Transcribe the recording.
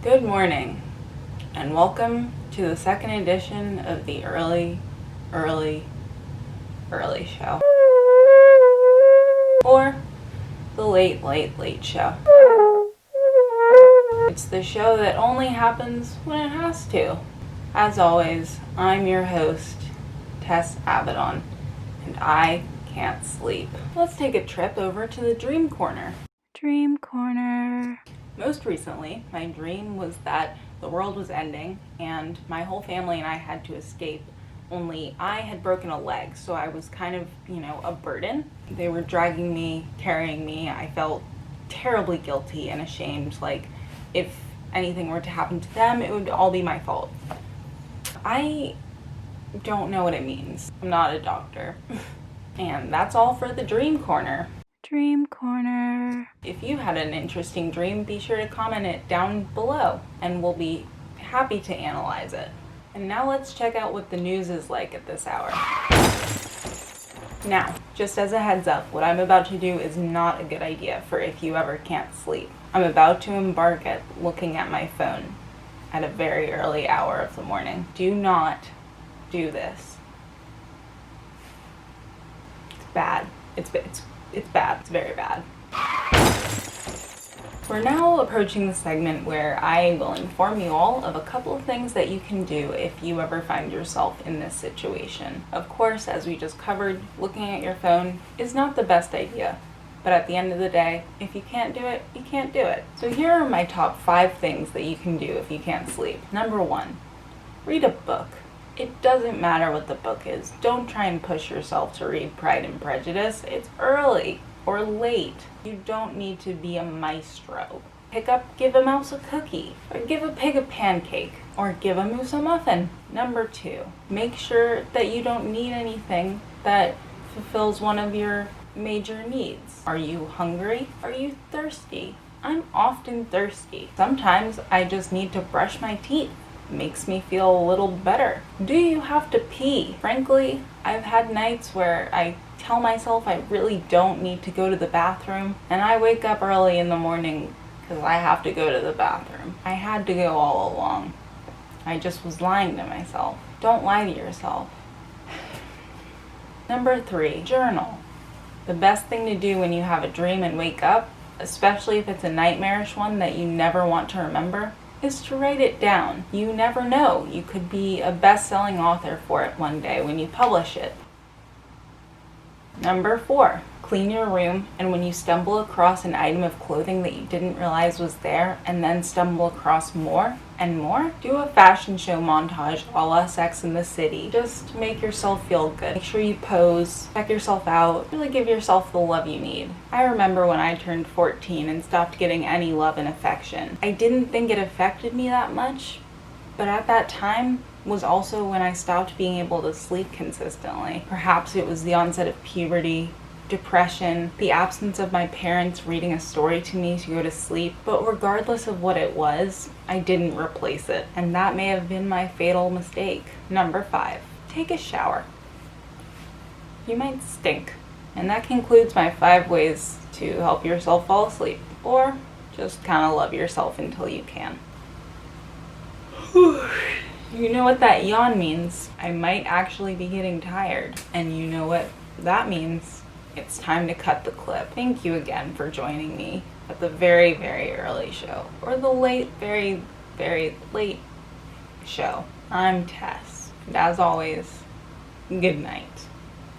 Good morning, and welcome to the second edition of the early show. Or the late show. It's the show that only happens when it has to. As always, I'm your host, Tess Abaddon, and I can't sleep. Let's take a trip over to the Dream Corner. Dream Corner. Most recently, my dream was that the world was ending and my whole family and I had to escape, only I had broken a leg, so I was kind of, a burden. They were dragging me, carrying me. I felt terribly guilty and ashamed, like if anything were to happen to them, it would all be my fault. I don't know what it means. I'm not a doctor. And that's all for the Dream Corner. Dream Corner. If you had an interesting dream, be sure to comment it down below and we'll be happy to analyze it. And now let's check out what the news is like at this hour. Now, just as a heads up, what I'm about to do is not a good idea for if you ever can't sleep. I'm about to embark at looking at my phone at a very early hour of the morning. Do not do this. It's bad. It's bad. It's very bad. We're now approaching the segment where I will inform you all of a couple of things that you can do if you ever find yourself in this situation. Of course, as we just covered, looking at your phone is not the best idea. But at the end of the day, if you can't do it, you can't do it. So here are my top 5 things that you can do if you can't sleep. Number 1, read a book. It doesn't matter what the book is. Don't try and push yourself to read Pride and Prejudice. It's early or late. You don't need to be a maestro. Give a mouse a cookie, or give a pig a pancake, or give a moose a muffin. Number 2, make sure that you don't need anything that fulfills one of your major needs. Are you hungry? Are you thirsty? I'm often thirsty. Sometimes I just need to brush my teeth. Makes me feel a little better. Do you have to pee? Frankly, I've had nights where I tell myself I really don't need to go to the bathroom, and I wake up early in the morning because I have to go to the bathroom. I had to go all along. I just was lying to myself. Don't lie to yourself. Number 3, journal. The best thing to do when you have a dream and wake up, especially if it's a nightmarish one that you never want to remember, is to write it down. You never know. You could be a best-selling author for it one day when you publish it. Number 4, clean your room, and when you stumble across an item of clothing that you didn't realize was there, and then stumble across more and more, do a fashion show montage a la Sex and the City. Just make yourself feel good. Make sure you pose, check yourself out, really give yourself the love you need. I remember when I turned 14 and stopped getting any love and affection. I didn't think it affected me that much, but at that time was also when I stopped being able to sleep consistently. Perhaps it was the onset of puberty, depression, the absence of my parents reading a story to me to go to sleep, but regardless of what it was, I didn't replace it, and that may have been my fatal mistake. Number 5, take a shower. You might stink, and that concludes my 5 ways to help yourself fall asleep, or just kind of love yourself until you can. You know what that yawn means? I might actually be getting tired, and you know what that means? It's time to cut the clip. Thank you again for joining me at the very, very early show, or the late, very, very late show. I'm Tess, and as always, good night.